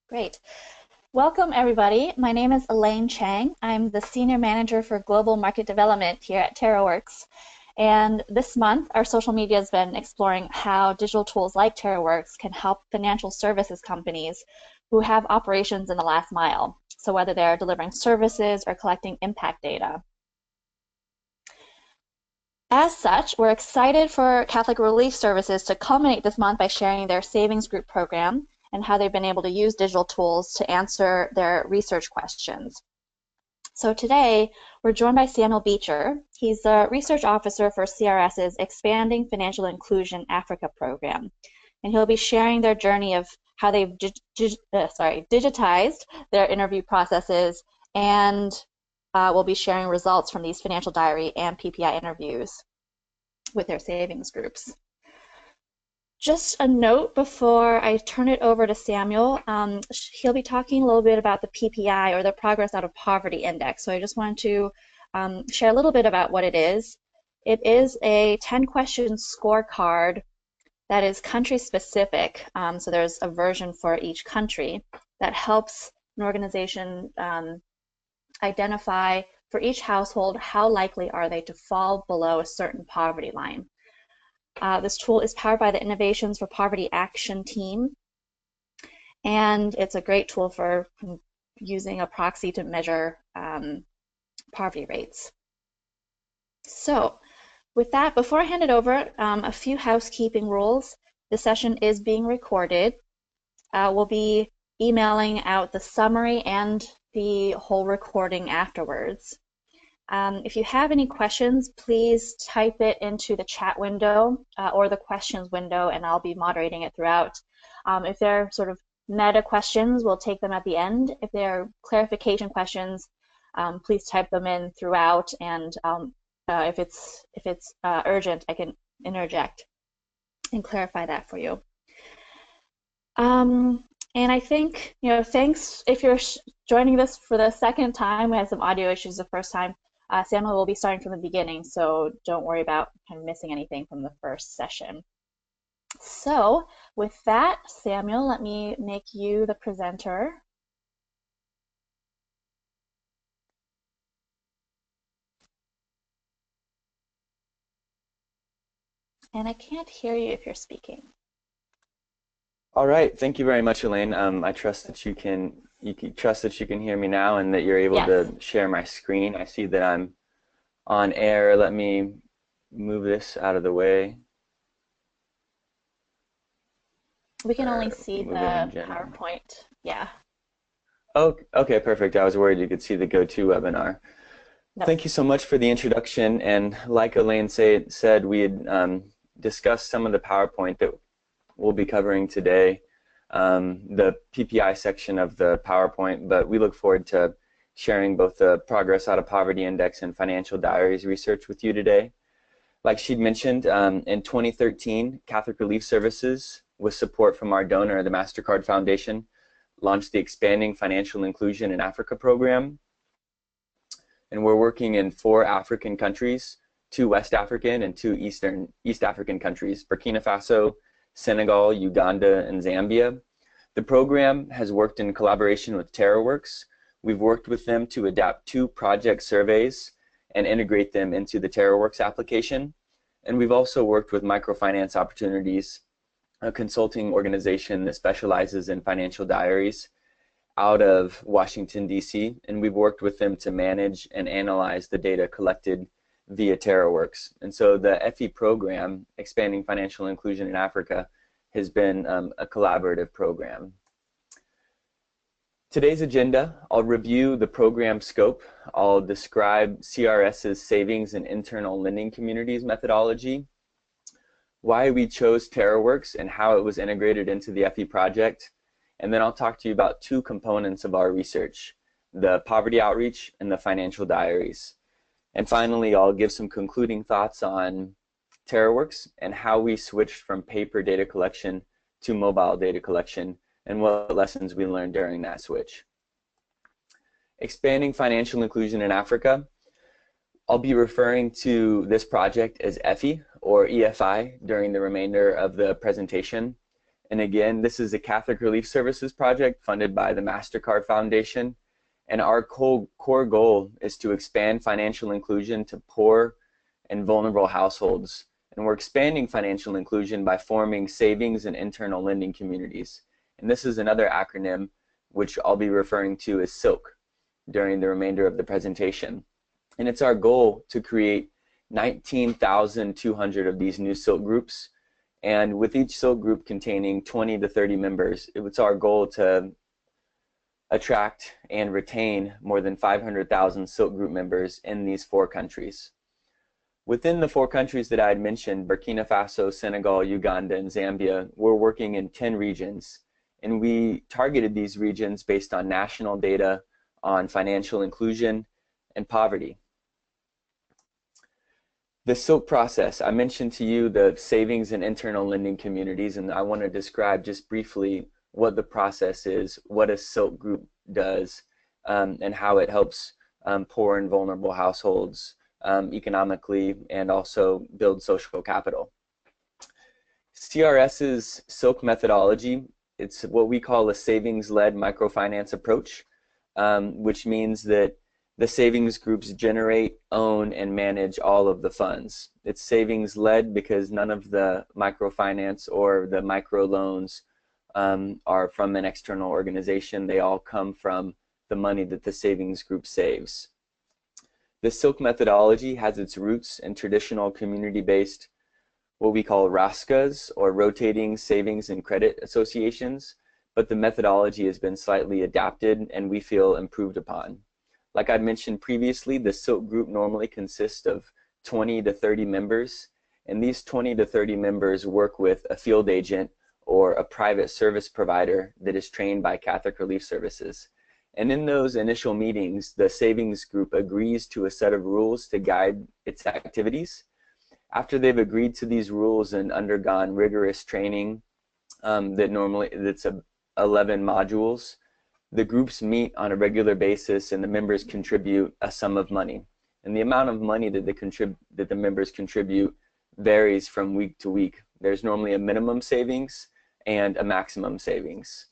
Great. Welcome, everybody. My name is Elaine Chang. I'm the Senior Manager for Global Market Development here at TerraWorks. And this month, our social media has been exploring how digital tools like TerraWorks can help financial services companies who have operations in the last mile. So whether they're delivering services or collecting impact data. As such, we're excited for Catholic Relief Services to culminate this month by sharing their savings group program and how they've been able to use digital tools to answer their research questions. So today, we're joined by Samuel Beecher. He's the research officer for CRS's Expanding Financial Inclusion Africa program. And he'll be sharing their journey of how they've digitized their interview processes, and we'll be sharing results from these financial diary and PPI interviews with their savings groups. Just a note before I turn it over to Samuel, he'll be talking a little bit about the PPI, or the Progress Out of Poverty Index. So I just wanted to share a little bit about what it is. It is a 10-question scorecard that is country-specific. So there's a version for each country that helps an organization identify for each household how likely are they to fall below a certain poverty line. This tool is powered by the Innovations for Poverty Action team, and it's a great tool for using a proxy to measure poverty rates. So with that, before I hand it over, a few housekeeping rules. The session is being recorded. We'll be emailing out the summary and the whole recording afterwards. If you have any questions, please type it into the chat window or the questions window, and I'll be moderating it throughout. If they're sort of meta questions, we'll take them at the end. If they're clarification questions, please type them in throughout, and if it's urgent, I can interject and clarify that for you. And I think, thanks if you're joining this for the second time. We had some audio issues the first time. Samuel will be starting from the beginning, so don't worry about kind of missing anything from the first session. So with that, Samuel, let me make you the presenter. And I can't hear you if you're speaking. All right, thank you very much, Elaine. I trust that you can hear me now, and that you're able to share my screen. I see that I'm on air. Let me move this out of the way. We can only see the PowerPoint. Yeah. Oh, okay, perfect. I was worried you could see the GoToWebinar. No. Thank you so much for the introduction. And like Elaine said, we had discussed some of the PowerPoint that we'll be covering today, the PPI section of the PowerPoint, but we look forward to sharing both the Progress Out of Poverty Index and Financial Diaries research with you today. Like she'd mentioned, in 2013, Catholic Relief Services, with support from our donor, the MasterCard Foundation, launched the Expanding Financial Inclusion in Africa program. And we're working in 4 African countries, 2 West African and 2 East African countries, Burkina Faso, Senegal, Uganda, and Zambia. The program has worked in collaboration with TerraWorks. We've worked with them to adapt 2 project surveys and integrate them into the TerraWorks application. And we've also worked with Microfinance Opportunities, a consulting organization that specializes in financial diaries out of Washington, D.C., and we've worked with them to manage and analyze the data collected via TerraWorks. And so the FE program, Expanding Financial Inclusion in Africa, has been a collaborative program. Today's agenda, I'll review the program scope, I'll describe CRS's Savings and Internal Lending Communities methodology, why we chose TerraWorks and how it was integrated into the FE project, and then I'll talk to you about 2 components of our research, the poverty outreach and the financial diaries. And finally, I'll give some concluding thoughts on TerraWorks and how we switched from paper data collection to mobile data collection and what lessons we learned during that switch. Expanding Financial Inclusion in Africa. I'll be referring to this project as EFI or EFI during the remainder of the presentation. And again, this is a Catholic Relief Services project funded by the MasterCard Foundation. And our core goal is to expand financial inclusion to poor and vulnerable households. And we're expanding financial inclusion by forming savings and internal lending communities. And this is another acronym which I'll be referring to as SILK during the remainder of the presentation. And it's our goal to create 19,200 of these new SILK groups. And with each SILK group containing 20 to 30 members, it's our goal to attract and retain more than 500,000 SILK group members in these 4 countries. Within the 4 countries that I had mentioned, Burkina Faso, Senegal, Uganda, and Zambia, we're working in 10 regions. And we targeted these regions based on national data on financial inclusion and poverty. The SILK process, I mentioned to you the savings and internal lending communities, and I want to describe just briefly what the process is, what a SILK group does, and how it helps poor and vulnerable households economically and also build social capital. CRS's SILK methodology, it's what we call a savings-led microfinance approach, which means that the savings groups generate, own, and manage all of the funds. It's savings-led because none of the microfinance or the microloans are from an external organization. They all come from the money that the savings group saves. The SILK methodology has its roots in traditional community-based, what we call RASCAs, or rotating savings and credit associations, but the methodology has been slightly adapted and we feel improved upon. Like I mentioned previously, the SILK group normally consists of 20 to 30 members, and these 20 to 30 members work with a field agent or a private service provider that is trained by Catholic Relief Services. And in those initial meetings, the savings group agrees to a set of rules to guide its activities. After they've agreed to these rules and undergone rigorous training, that's 11 modules, the groups meet on a regular basis and the members contribute a sum of money. And the amount of money that the members contribute varies from week to week. There's normally a minimum savings and a maximum savings.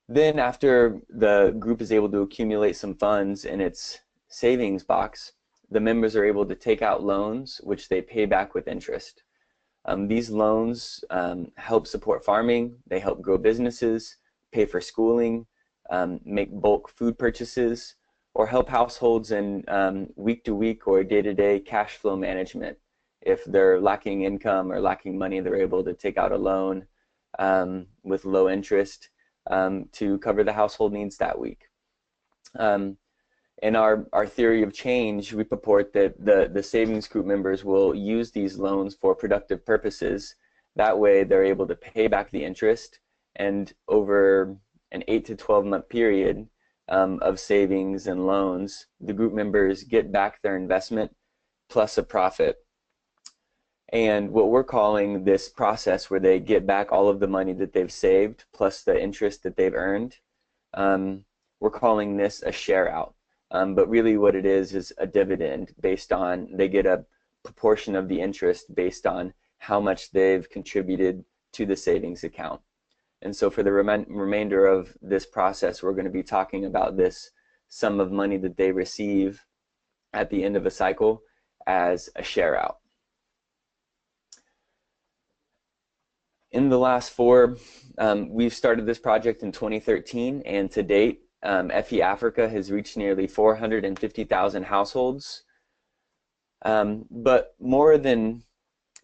Then after the group is able to accumulate some funds in its savings box, the members are able to take out loans which they pay back with interest. These loans help support farming, they help grow businesses, pay for schooling, make bulk food purchases, or help households in week-to-week or day-to-day cash flow management. If they're lacking income or lacking money, they're able to take out a loan with low interest to cover the household needs that week. In our theory of change, we purport that the savings group members will use these loans for productive purposes. That way they're able to pay back the interest, and over an 8 to 12 month period of savings and loans, the group members get back their investment plus a profit. And what we're calling this process where they get back all of the money that they've saved plus the interest that they've earned, we're calling this a share out. But really what it is a dividend based on, they get a proportion of the interest based on how much they've contributed to the savings account. And so for the remainder of this process, we're going to be talking about this sum of money that they receive at the end of a cycle as a share out. In the last we've started this project in 2013, and to date, FE Africa has reached nearly 450,000 households. But more than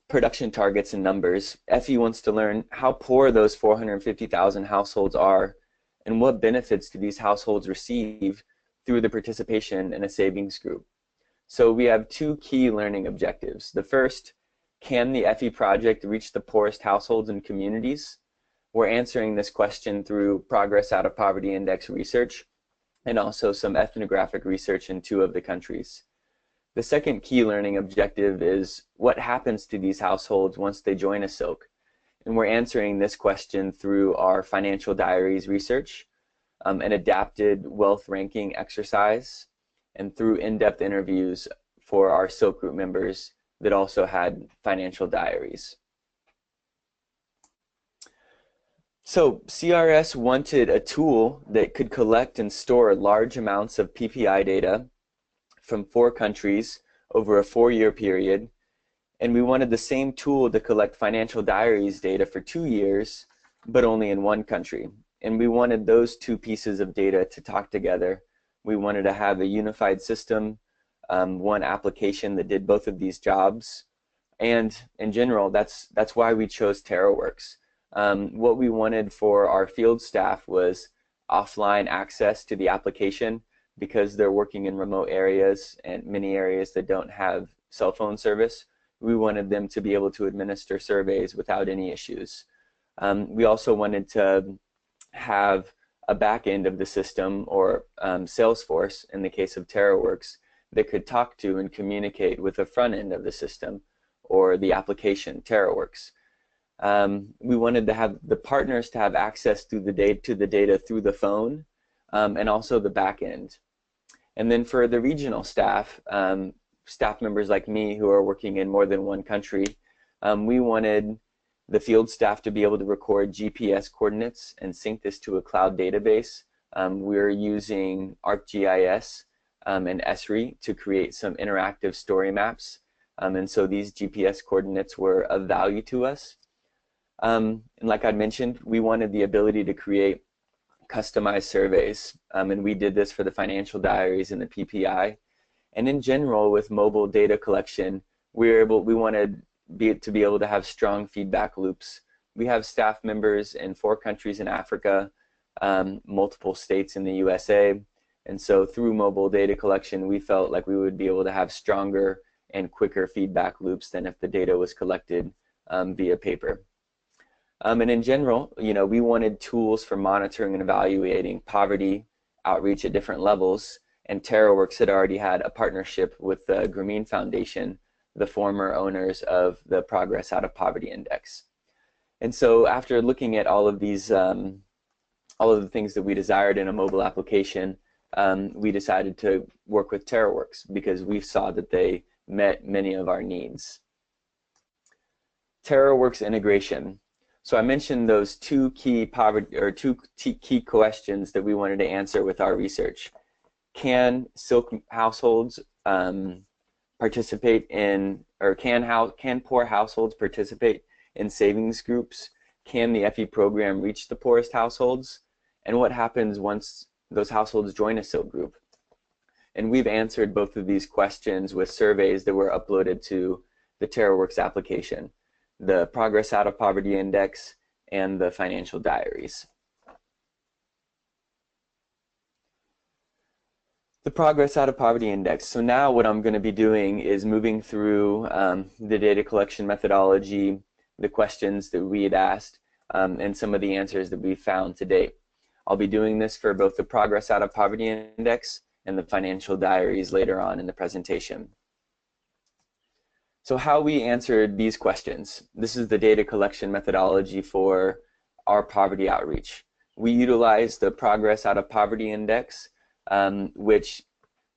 production targets and numbers, FE wants to learn how poor those 450,000 households are and what benefits do these households receive through the participation in a savings group. So we have 2 key learning objectives. The first, can the FE project reach the poorest households and communities? We're answering this question through Progress Out of Poverty Index research and also some ethnographic research in 2 of the countries. The second key learning objective is what happens to these households once they join a SILK? And we're answering this question through our financial diaries research, an adapted wealth ranking exercise, and through in-depth interviews for our SILK group members that also had financial diaries. So CRS wanted a tool that could collect and store large amounts of PPI data from 4 countries over a 4-year period, and we wanted the same tool to collect financial diaries data for 2 years, but only in 1 country. And we wanted those 2 pieces of data to talk together. We wanted to have a unified system, one application that did both of these jobs. And in general, that's why we chose TerraWorks. What we wanted for our field staff was offline access to the application because they're working in remote areas and many areas that don't have cell phone service. We wanted them to be able to administer surveys without any issues. We also wanted to have a back end of the system, or Salesforce in the case of TerraWorks, that could talk to and communicate with the front end of the system or the application, TerraWorks. We wanted to have the partners to have access to the data through the phone, and also the back end. And then for the regional staff, staff members like me who are working in more than 1 country, we wanted the field staff to be able to record GPS coordinates and sync this to a cloud database. We're using ArcGIS and Esri to create some interactive story maps. And so these GPS coordinates were of value to us. And like I mentioned, we wanted the ability to create customized surveys, and we did this for the financial diaries and the PPI. And in general, with mobile data collection, we wanted to be able to have strong feedback loops. We have staff members in 4 countries in Africa, multiple states in the USA, and so through mobile data collection, we felt like we would be able to have stronger and quicker feedback loops than if the data was collected via paper. And in general, we wanted tools for monitoring and evaluating poverty outreach at different levels, and TerraWorks had already had a partnership with the Grameen Foundation, the former owners of the Progress Out of Poverty Index. And so after looking at all of these, all of the things that we desired in a mobile application, we decided to work with TerraWorks because we saw that they met many of our needs. TerraWorks integration. So I mentioned those 2 key questions that we wanted to answer with our research. Can Silk households participate in, or can poor households participate in savings groups? Can the FE program reach the poorest households? And what happens once those households join a Silk group? And we've answered both of these questions with surveys that were uploaded to the TerraWorks application, the Progress Out of Poverty Index and the Financial Diaries. The Progress Out of Poverty Index. So now what I'm going to be doing is moving through the data collection methodology, the questions that we had asked, and some of the answers that we found to date. I'll be doing this for both the Progress Out of Poverty Index and the Financial Diaries later on in the presentation. So how we answered these questions. This is the data collection methodology for our poverty outreach. We utilized the Progress Out of Poverty Index, which,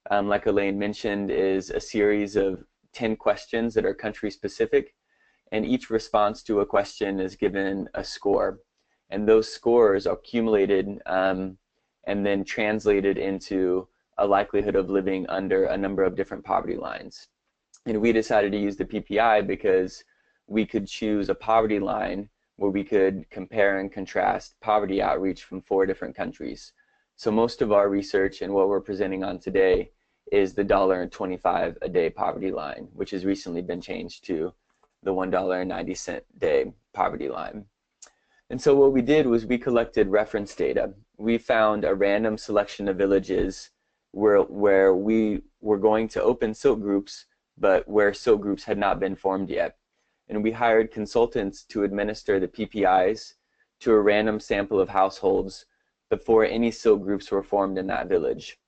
like Elaine mentioned, is a series of 10 questions that are country specific, and each response to a question is given a score. And those scores are accumulated and then translated into a likelihood of living under a number of different poverty lines. And we decided to use the PPI because we could choose a poverty line where we could compare and contrast poverty outreach from 4 different countries. So most of our research and what we're presenting on today is the $1.25 a day poverty line, which has recently been changed to the $1.90 day poverty line. And so what we did was we collected reference data. We found a random selection of villages where we were going to open Silk groups, but where Silk groups had not been formed yet. And we hired consultants to administer the PPIs to a random sample of households before any Silk groups were formed in that village.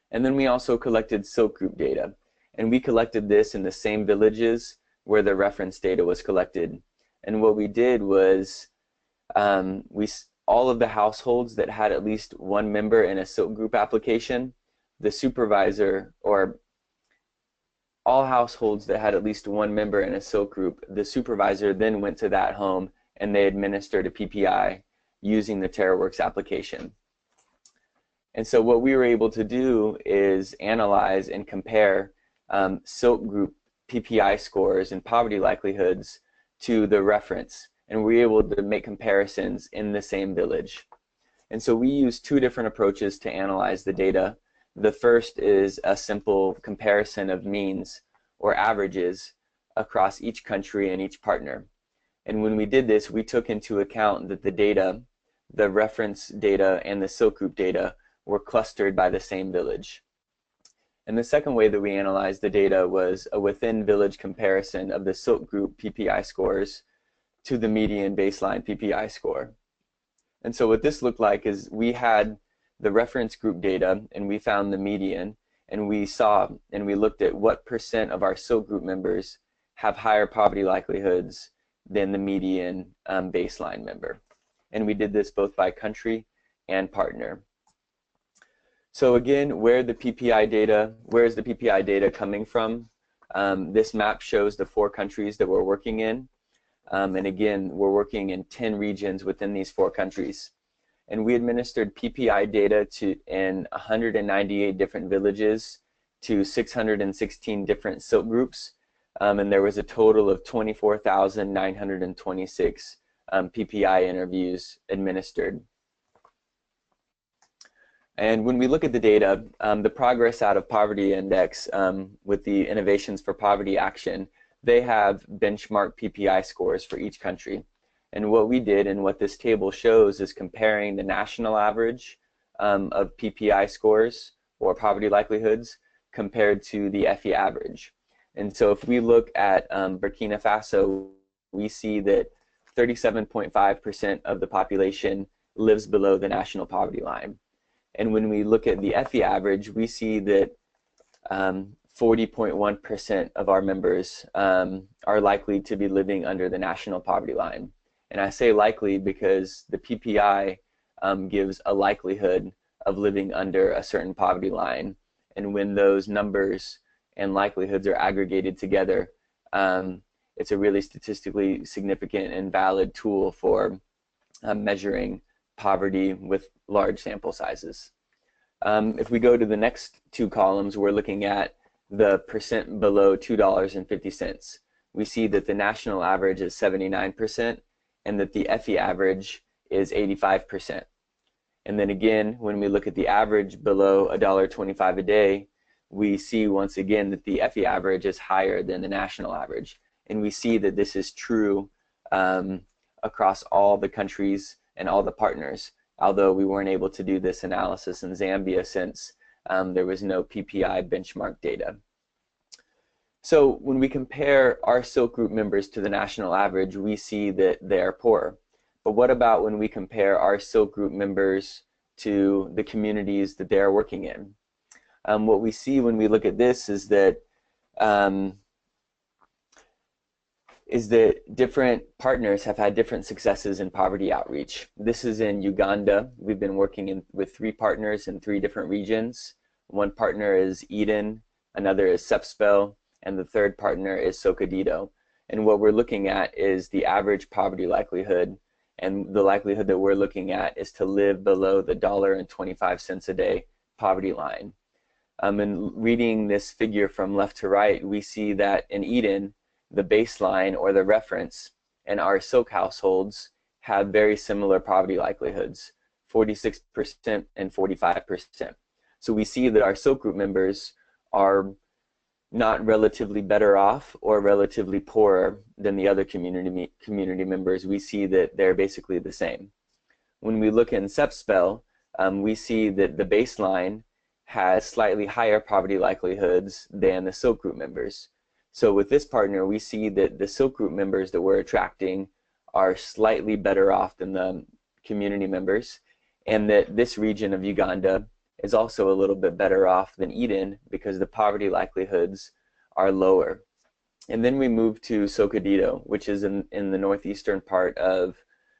And then we also collected Silk group data. And we collected this in the same villages where the reference data was collected. And what we did was all of the households that had at least 1 member in a Silk group application, the supervisor, or all households that had at least 1 member in a Silk group, the supervisor then went to that home and they administered a PPI. using the TerraWorks application. And so what we were able to do is analyze and compare Silk Group PPI scores and poverty likelihoods to the reference, and we were able to make comparisons in the same village. And so we use two different approaches to analyze the data. The first is a simple comparison of means or averages across each country and each partner. And when we did this, we took into account that the data, the reference data and the Silk Group data, were clustered by the same village. And the second way that we analyzed the data was a within-village comparison of the Silk Group PPI scores to the median baseline PPI score. And so what this looked like is we had the reference group data and we found the median, and we saw and we looked at what % of our Silk Group members have higher poverty likelihoods than the median baseline member. And we did this both by country and partner. So again, where is the PPI data coming from? This map shows the 4 countries that we're working in. And again, we're working in 10 regions within these 4 countries. And we administered PPI data in 198 different villages to 616 different Silk Groups. And there was a total of 24,926 PPI interviews administered. And when we look at the data, the Progress Out of Poverty Index with the Innovations for Poverty Action, they have benchmark PPI scores for each country. And what we did and what this table shows is comparing the national average of PPI scores or poverty likelihoods compared to the FE average. And so if we look at Burkina Faso, we see that 37.5% of the population lives below the national poverty line. And when we look at the FE average, we see that 40.1% of our members are likely to be living under the national poverty line. And I say likely because the PPI gives a likelihood of living under a certain poverty line. And when those numbers and likelihoods are aggregated together, it's a really statistically significant and valid tool for measuring poverty with large sample sizes. If we go to the next 2 columns, we're looking at the % below $2.50. We see that the national average is 79% and that the FE average is 85%. And then again, when we look at the average below $1.25 a day, we see once again that the FE average is higher than the national average. And we see that this is true across all the countries and all the partners, although we weren't able to do this analysis in Zambia since there was no PPI benchmark data. So when we compare our Silk Group members to the national average, we see that they are poor. But what about when we compare our Silk Group members to the communities that they are working in? What we see when we look at this is that different partners have had different successes in poverty outreach. This is in Uganda. We've been working with 3 partners in 3 different regions. One partner is Eden, another is Sepspel, and the third partner is Socodito. And what we're looking at is the average poverty likelihood, and the likelihood that we're looking at is to live below the $1.25 a day poverty line. And reading this figure from left to right, we see that in Eden, the baseline or the reference and our Silk households have very similar poverty likelihoods, 46% and 45%. So we see that our Silk Group members are not relatively better off or relatively poorer than the other community members. We see that they're basically the same. When we look in Sepspel, we see that the baseline has slightly higher poverty likelihoods than the Silk Group members. So with this partner, we see that the Silk Group members that we're attracting are slightly better off than the community members, and that this region of Uganda is also a little bit better off than Eden because the poverty likelihoods are lower. And then we move to Socodito, which is in the northeastern part of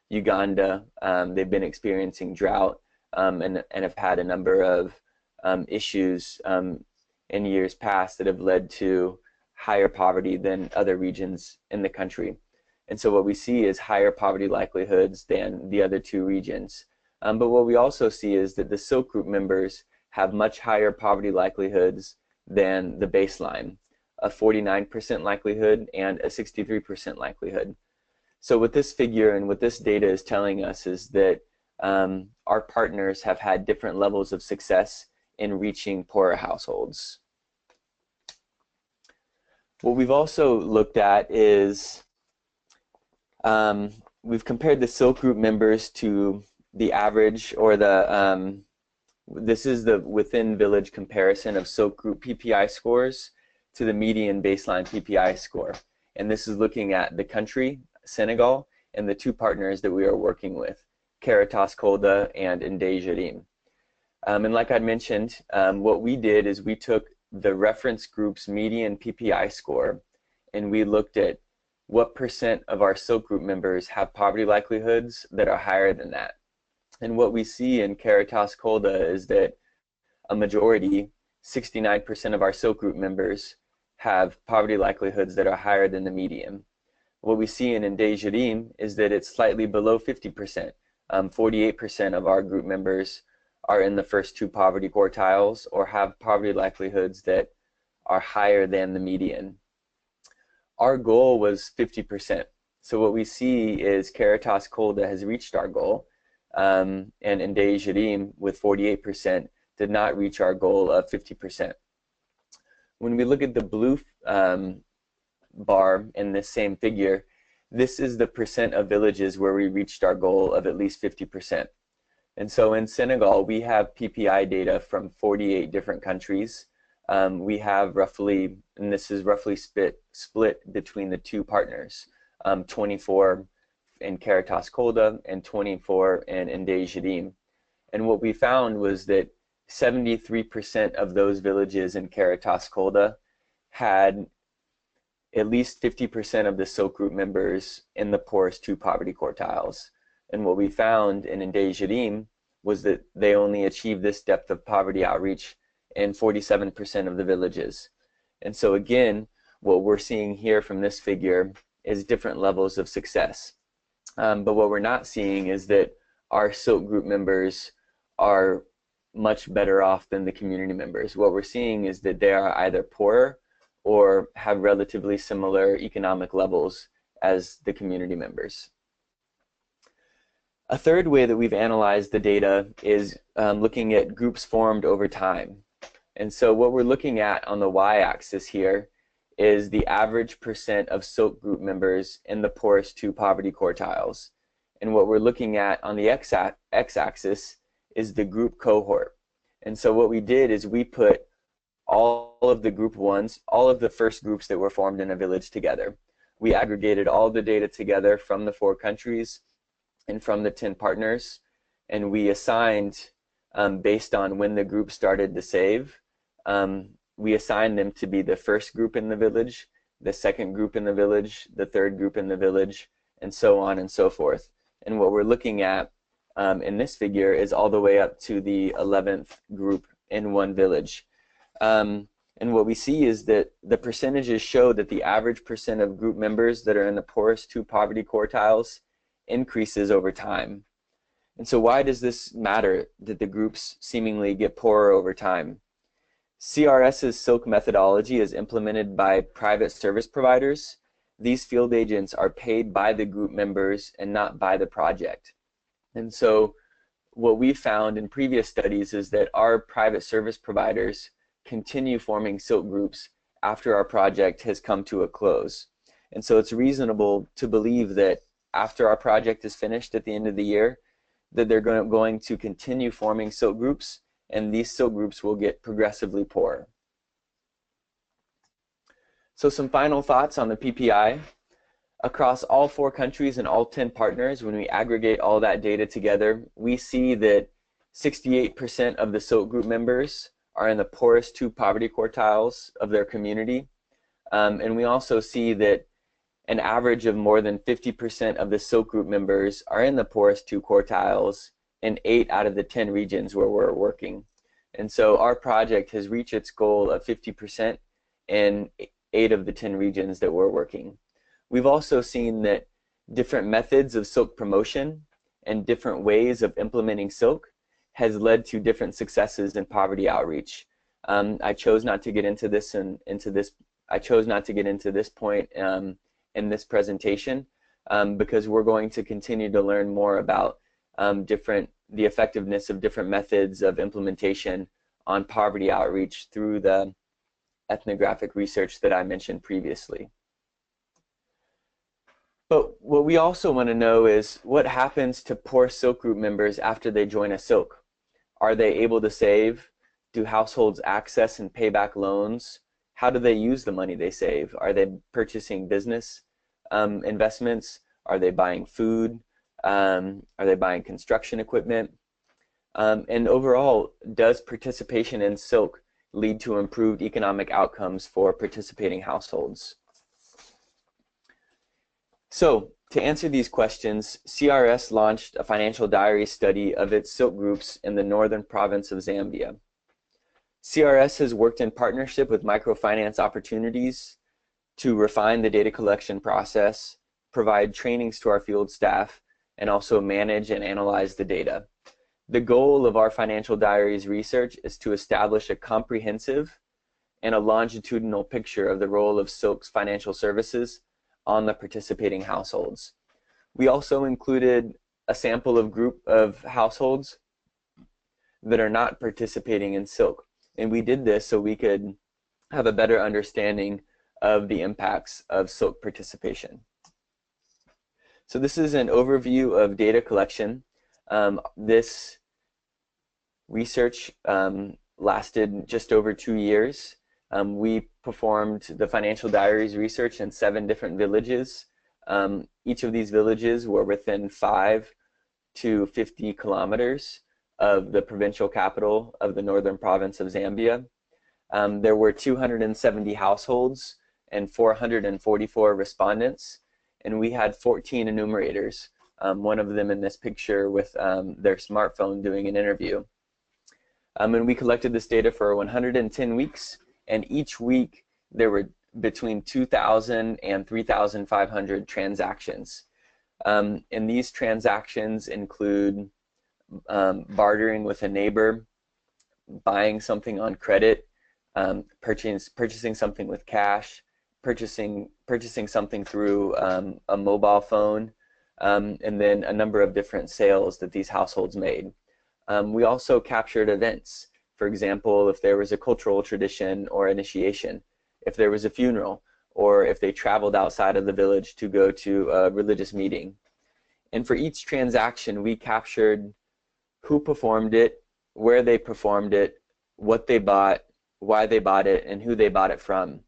Uganda. They've been experiencing drought and have had a number of issues in years past that have led to higher poverty than other regions in the country. And so what we see is higher poverty likelihoods than the other two regions. But what we also see is that the silk group members have much higher poverty likelihoods than the baseline, a 49% likelihood and a 63% likelihood. So what this figure and what this data is telling us is that our partners have had different levels of success in reaching poorer households. What we've also looked at is we've compared the silk group members to the average, or the this is the within village comparison of silk group PPI scores to the median baseline PPI score. And this is looking at the country, Senegal, and the two partners that we are working with, Caritas Kolda and Ndejrim. And like I mentioned, what we did is we took the reference group's median PPI score and we looked at what % of our silk group members have poverty likelihoods that are higher than that. And what we see in Caritas Kolda is that a majority, 69% of our silk group members, have poverty likelihoods that are higher than the median. What we see in Ndejrim is that it's slightly below 50%. 48% of our group members are in the first two poverty quartiles or have poverty likelihoods that are higher than the median. Our goal was 50%. So what we see is Caritas Kolda has reached our goal, and Ndejrim with 48% did not reach our goal of 50%. When we look at the blue bar in this same figure, this is the % of villages where we reached our goal of at least 50%. And so in Senegal, we have PPI data from 48 different countries. We have roughly, and this is roughly split between the two partners, 24 in Caritas Kolda and 24 in Ndejrim. And what we found was that 73% of those villages in Caritas Kolda had at least 50% of the silk group members in the poorest two poverty quartiles. And what we found in Ndejrim was that they only achieved this depth of poverty outreach in 47% of the villages. And so again, what we're seeing here from this figure is different levels of success. But what we're not seeing is that our silk group members are much better off than the community members. What we're seeing is that they are either poorer or have relatively similar economic levels as the community members. A third way that we've analyzed the data is looking at groups formed over time. And so what we're looking at on the y-axis here is the average % of silk group members in the poorest two poverty quartiles. And what we're looking at on the x-axis is the group cohort. And so what we did is we put all of the group ones, all of the first groups that were formed in a village together. We aggregated all the data together from the 4 countries and from the 10 partners, and we assigned, based on when the group started to save, we assigned them to be the first group in the village, the second group in the village, the third group in the village, and so on and so forth. And what we're looking at in this figure is all the way up to the 11th group in one village. And what we see is that the percentages show that the average % of group members that are in the poorest two poverty quartiles increases over time. And so why does this matter, that the groups seemingly get poorer over time? CRS's silk methodology is implemented by private service providers. These field agents are paid by the group members and not by the project. And so what we found in previous studies is that our private service providers continue forming silk groups after our project has come to a close. And so it's reasonable to believe that after our project is finished at the end of the year, that they're going to continue forming silk groups, and these silk groups will get progressively poorer. So some final thoughts on the PPI. Across all 4 countries and all 10 partners, when we aggregate all that data together, we see that 68% of the silk group members are in the poorest two poverty quartiles of their community. And we also see that an average of more than 50% of the silk group members are in the poorest two quartiles in 8 out of the 10 regions where we're working. And so our project has reached its goal of 50% in 8 of the 10 regions that we're working. We've also seen that different methods of silk promotion and different ways of implementing silk has led to different successes in poverty outreach. I chose not to get into this I chose not to get into this point in this presentation because we're going to continue to learn more about the effectiveness of different methods of implementation on poverty outreach through the ethnographic research that I mentioned previously. But what we also want to know is what happens to poor silk group members after they join a silk. Are they able to save? Do households access and pay back loans? How do they use the money they save? Are they purchasing business investments? Are they buying food? Are they buying construction equipment? And overall, does participation in silk lead to improved economic outcomes for participating households? So, to answer these questions, CRS launched a financial diary study of its silk groups in the northern province of Zambia. CRS has worked in partnership with microfinance opportunities to refine the data collection process, provide trainings to our field staff, and also manage and analyze the data. The goal of our financial diaries research is to establish a comprehensive and a longitudinal picture of the role of silk's financial services on the participating households. We also included a sample of group of households that are not participating in silk. And we did this so we could have a better understanding of the impacts of silk participation. So this is an overview of data collection. This research lasted just over 2 years. We performed the financial diaries research in 7 different villages. Each of these villages were within 5 to 50 kilometers of the provincial capital of the northern province of Zambia. There were 270 households and 444 respondents, and we had 14 enumerators, one of them in this picture with their smartphone doing an interview. And we collected this data for 110 weeks, and each week there were between 2,000 and 3,500 transactions. And these transactions include bartering with a neighbor, buying something on credit, purchasing something with cash, purchasing something through a mobile phone, and then a number of different sales that these households made. We also captured events. For example, if there was a cultural tradition or initiation, if there was a funeral, or if they traveled outside of the village to go to a religious meeting. And for each transaction, we captured who performed it, where they performed it, what they bought, why they bought it, and who they bought it from.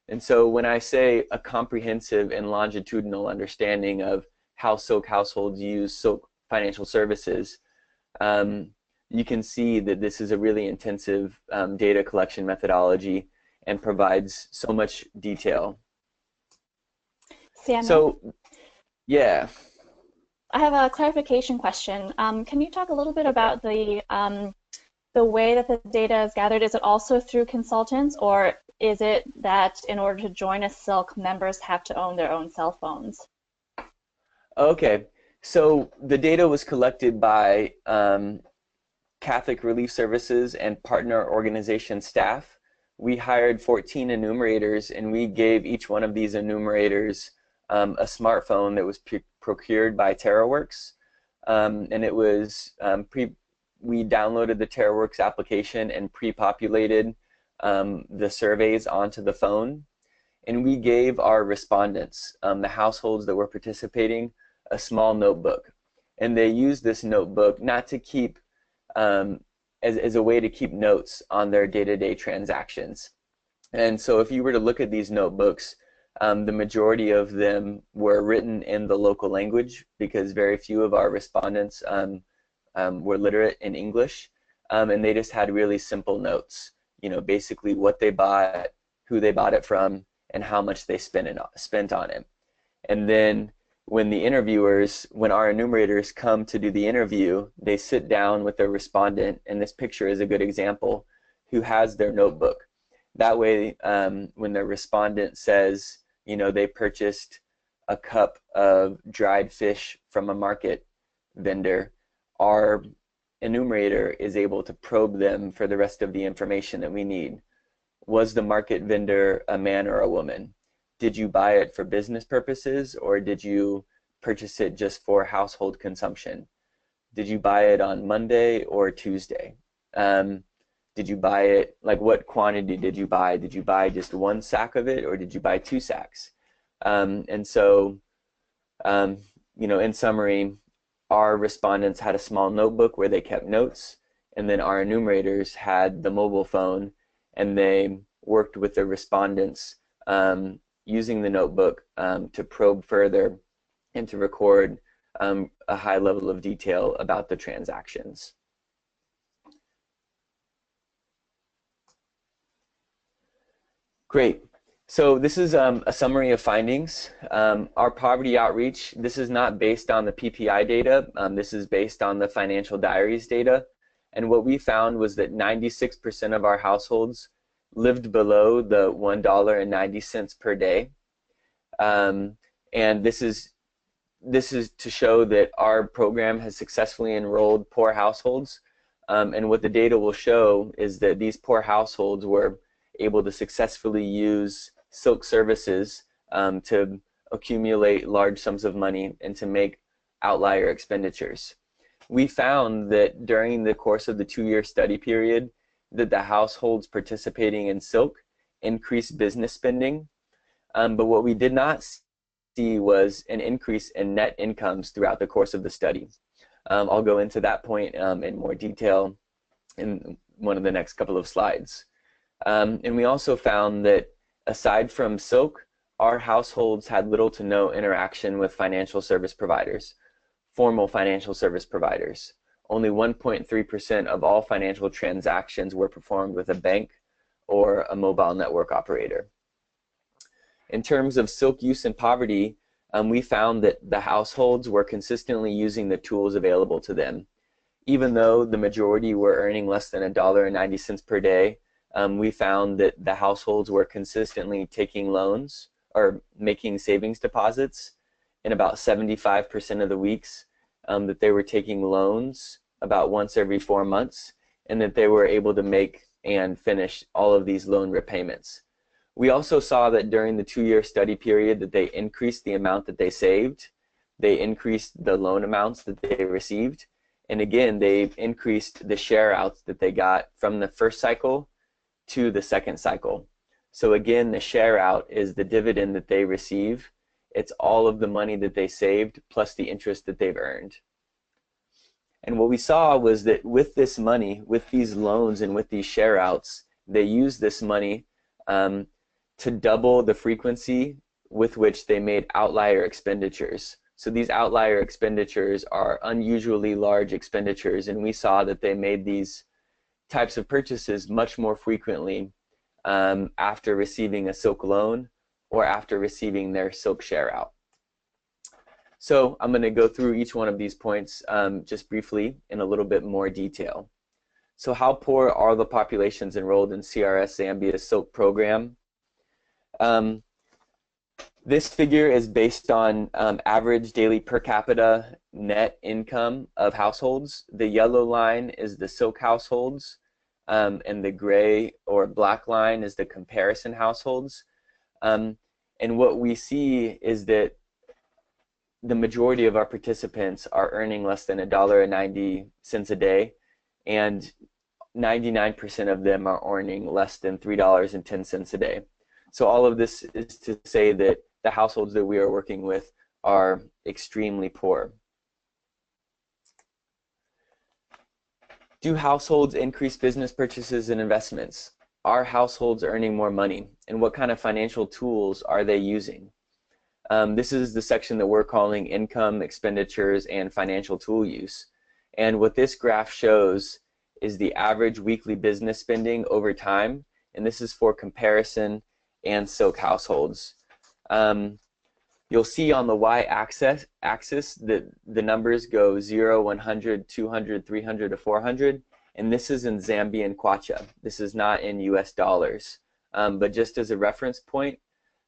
And so when I say a comprehensive and longitudinal understanding of how silk households use silk financial services, you can see that this is a really intensive data collection methodology and provides so much detail. Samuel, so, yeah. I have a clarification question. Can you talk a little bit about the way that the data is gathered? Is it also through consultants, or is it that in order to join a silk, members have to own their own cell phones? Okay, so the data was collected by Catholic Relief Services and partner organization staff. We hired 14 enumerators, and we gave each one of these enumerators a smartphone that was procured by TerraWorks, and it was we downloaded the TerraWorks application and pre-populated the surveys onto the phone, and we gave our respondents, the households that were participating, a small notebook, and they used this notebook not to keep as a way to keep notes on their day-to-day transactions. And so if you were to look at these notebooks, the majority of them were written in the local language because very few of our respondents were literate in English, and they just had really simple notes, you know, basically what they bought, who they bought it from, and how much they spent on it. And then when our enumerators come to do the interview, they sit down with their respondent, and this picture is a good example, who has their notebook. That way, when the respondent says, you know, they purchased a cup of dried fish from a market vendor, our enumerator is able to probe them for the rest of the information that we need. Was the market vendor a man or a woman? Did you buy it for business purposes, or did you purchase it just for household consumption? Did you buy it on Monday or Tuesday? Did you buy it, like what quantity did you buy? Did you buy just one sack of it, or did you buy 2 sacks? And so, in summary, our respondents had a small notebook where they kept notes, and then our enumerators had the mobile phone, and they worked with the respondents using the notebook to probe further and to record a high level of detail about the transactions. Great. So this is a summary of findings. Our poverty outreach, this is not based on the PPI data. This is based on the financial diaries data. And what we found was that 96% of our households lived below the $1.90 per day. And this is to show that our program has successfully enrolled poor households. And what the data will show is that these poor households were able to successfully use silk services to accumulate large sums of money and to make outlier expenditures. We found that during the course of the 2-year study period that the households participating in silk increased business spending, but what we did not see was an increase in net incomes throughout the course of the study. I'll go into that point in more detail in one of the next couple of slides. And we also found that aside from silk, our households had little to no interaction with financial service providers, formal financial service providers. Only 1.3% of all financial transactions were performed with a bank or a mobile network operator. In terms of silk use and poverty, we found that the households were consistently using the tools available to them. Even though the majority were earning less than $1.90 per day, we found that the households were consistently taking loans or making savings deposits in about 75% of the weeks, that they were taking loans about once every 4 months, and that they were able to make and finish all of these loan repayments. We also saw that during the 2-year study period that they increased the amount that they saved, they increased the loan amounts that they received, and again, they increased the share outs that they got from the first cycle to the second cycle. So again, the share out is the dividend that they receive. It's all of the money that they saved plus the interest that they've earned. And what we saw was that with this money, with these loans and with these share outs, they used this money to double the frequency with which they made outlier expenditures. So these outlier expenditures are unusually large expenditures, and we saw that they made these types of purchases much more frequently after receiving a silk loan or after receiving their silk share out. So I'm going to go through each one of these points just briefly in a little bit more detail. So how poor are the populations enrolled in CRS Zambia's silk program? This figure is based on average daily per capita net income of households. The yellow line is the silk households, and the gray or black line is the comparison households. And what we see is that the majority of our participants are earning less than $1.90 a day, and 99% of them are earning less than $3.10 a day. So all of this is to say that the households that we are working with are extremely poor. Do households increase business purchases and investments? Are households earning more money? And what kind of financial tools are they using? This is the section that we're calling income, expenditures, and financial tool use. And what this graph shows is the average weekly business spending over time, and this is for comparison and silk households. You'll see on the y-axis that the numbers go 0, 100, 200, 300 to 400, and this is in Zambian kwacha. This is not in US dollars. But just as a reference point,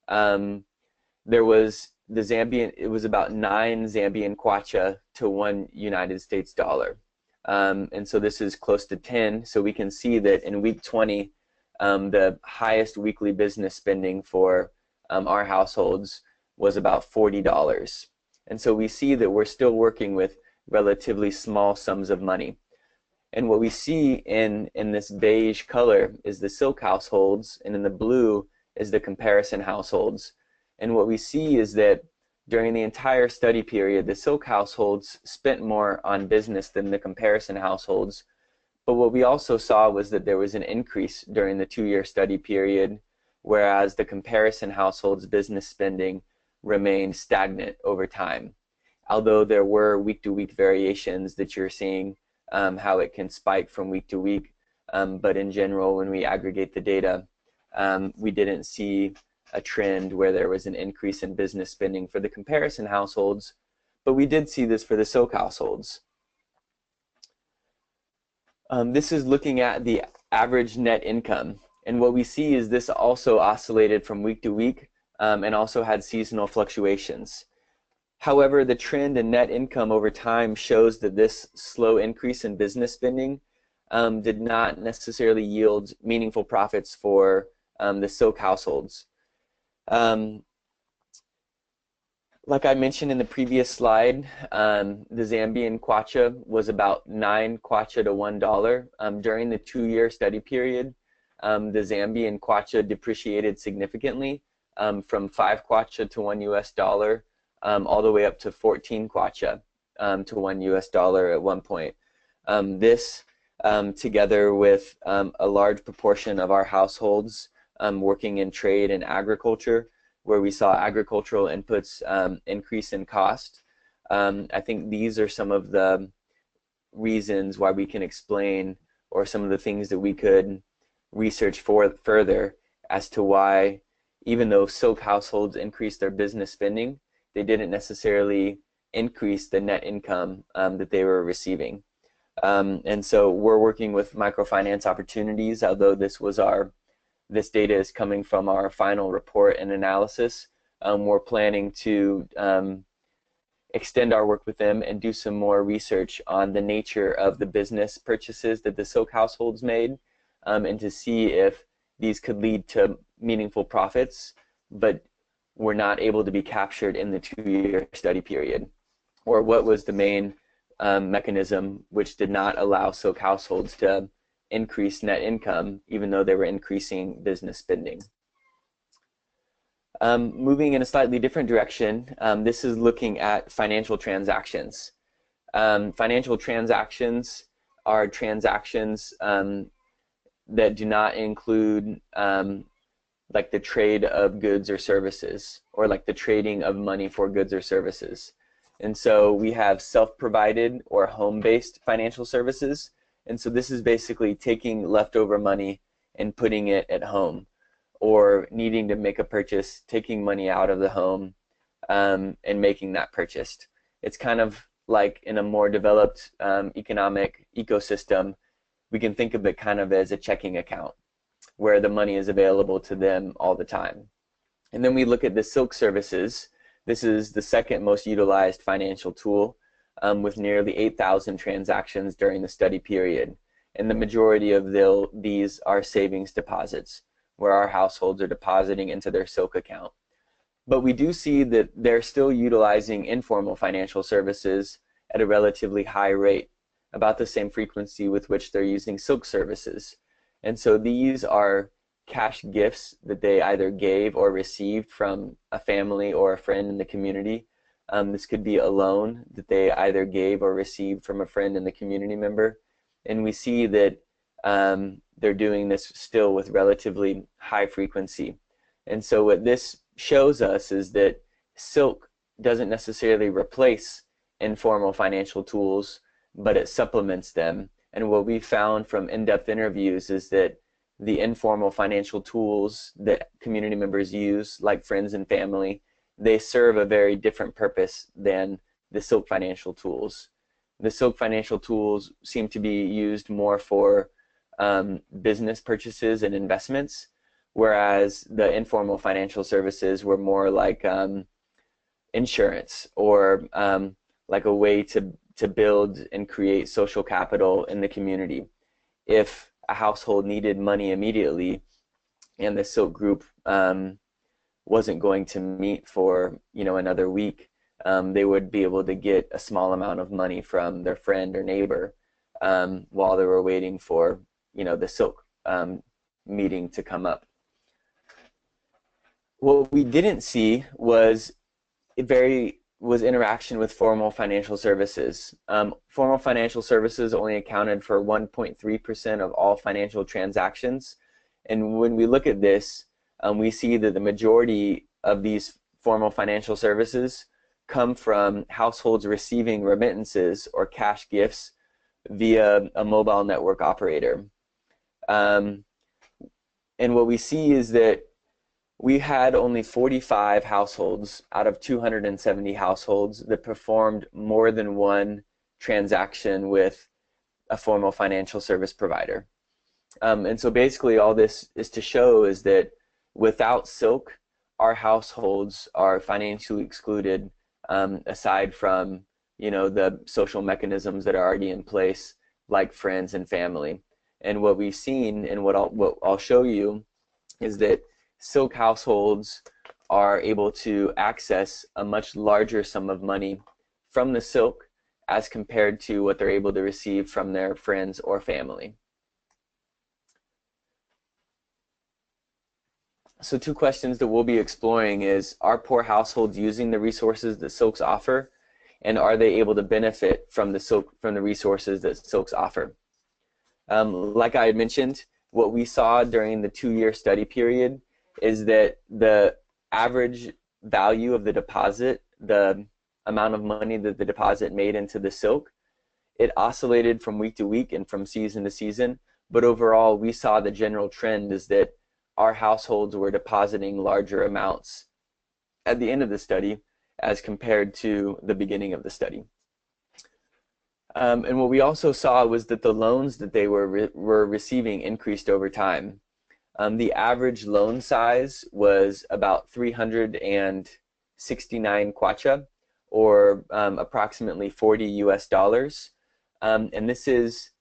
there was the Zambian, it was about 9 Zambian kwacha to 1 United States dollar. And so this is close to 10. So we can see that in week 20, the highest weekly business spending for our households was about $40. And so we see that we're still working with relatively small sums of money. And what we see in this beige color is the silk households, and in the blue is the comparison households. And what we see is that during the entire study period, the silk households spent more on business than the comparison households. But what we also saw was that there was an increase during the 2-year study period, whereas the comparison households' business spending remained stagnant over time. Although there were week-to-week variations that you're seeing, how it can spike from week to week, but in general, when we aggregate the data, we didn't see a trend where there was an increase in business spending for the comparison households, but we did see this for the silk households. This is looking at the average net income, and what we see is this also oscillated from week to week and also had seasonal fluctuations. However, the trend in net income over time shows that this slow increase in business spending did not necessarily yield meaningful profits for the silk households. Like I mentioned in the previous slide, the Zambian kwacha was about 9 kwacha to $1. During the 2-year study period, the Zambian kwacha depreciated significantly from 5 kwacha to $1 all the way up to 14 kwacha to $1 at one point. This, together with a large proportion of our households working in trade and agriculture, where we saw agricultural inputs increase in cost, I think these are some of the reasons why we can explain, or some of the things that we could research for further as to why, even though silk households increased their business spending, they didn't necessarily increase the net income that they were receiving. And so we're working with microfinance opportunities, although this data is coming from our final report and analysis. We're planning to extend our work with them and do some more research on the nature of the business purchases that the silk households made, and to see if these could lead to meaningful profits, but were not able to be captured in the 2-year study period, or what was the main mechanism which did not allow silk households to increase net income even though they were increasing business spending. Moving in a slightly different direction, this is looking at financial transactions. Financial transactions are transactions that do not include like the trade of goods or services, or like the trading of money for goods or services. And so we have self-provided or home-based financial services. And so this is basically taking leftover money and putting it at home, or needing to make a purchase, taking money out of the home and making that purchase. It's kind of like in a more developed economic ecosystem, we can think of it kind of as a checking account, where the money is available to them all the time. And then we look at the silk services. This is the second most utilized financial tool, with nearly 8,000 transactions during the study period. And the majority of these are savings deposits, where our households are depositing into their silk account. But we do see that they're still utilizing informal financial services at a relatively high rate, about the same frequency with which they're using silk services. And so these are cash gifts that they either gave or received from a family or a friend in the community. This could be a loan that they either gave or received from a friend and the community member. And we see that they're doing this still with relatively high frequency. And so what this shows us is that silk doesn't necessarily replace informal financial tools, but it supplements them. And what we found from in-depth interviews is that the informal financial tools that community members use, like friends and family, they serve a very different purpose than the silk financial tools. The silk financial tools seem to be used more for business purchases and investments, whereas the informal financial services were more like insurance or like a way to build and create social capital in the community. If a household needed money immediately and the Silk group wasn't going to meet for another week, they would be able to get a small amount of money from their friend or neighbor while they were waiting for the Silk meeting to come up. What we didn't see was interaction with formal financial services. Formal financial services only accounted for 1.3% of all financial transactions. And when we look at this, we see that the majority of these formal financial services come from households receiving remittances or cash gifts via a mobile network operator. And what we see is that we had only 45 households out of 270 households that performed more than one transaction with a formal financial service provider. And so basically all this is to show is that without Silk, our households are financially excluded, aside from the social mechanisms that are already in place, like friends and family. And what we've seen, and what I'll show you, is that Silk households are able to access a much larger sum of money from the Silk as compared to what they're able to receive from their friends or family. So 2 questions that we'll be exploring is, are poor households using the resources that Silks offer, and are they able to benefit from the resources that Silks offer? Like I had mentioned, what we saw during the 2-year study period is that the average value of the deposit, the amount of money that the deposit made into the Silk, it oscillated from week to week and from season to season, but overall we saw the general trend is that our households were depositing larger amounts at the end of the study as compared to the beginning of the study. And what we also saw was that the loans that they were receiving increased over time. The average loan size was about 369 kwacha, or approximately $40. And this is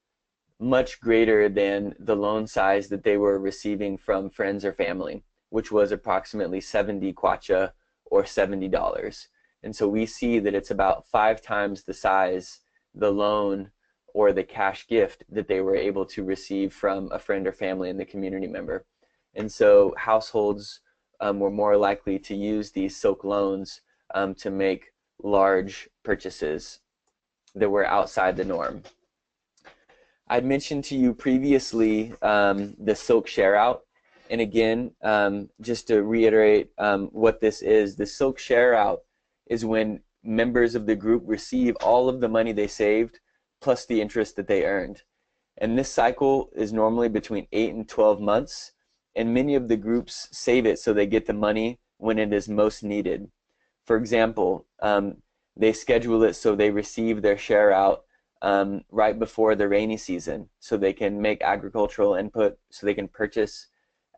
much greater than the loan size that they were receiving from friends or family, which was approximately 70 kwacha, or $70. And so we see that it's about 5 times the size, the loan or the cash gift that they were able to receive from a friend or family and the community member. And so households were more likely to use these Silk loans to make large purchases that were outside the norm. I'd mentioned to you previously the Silk share out. And again, just to reiterate what this is, the Silk share out is when members of the group receive all of the money they saved plus the interest that they earned. And this cycle is normally between 8 and 12 months, and many of the groups save it so they get the money when it is most needed. For example, they schedule it so they receive their share out right before the rainy season, so they can make agricultural input, so they can purchase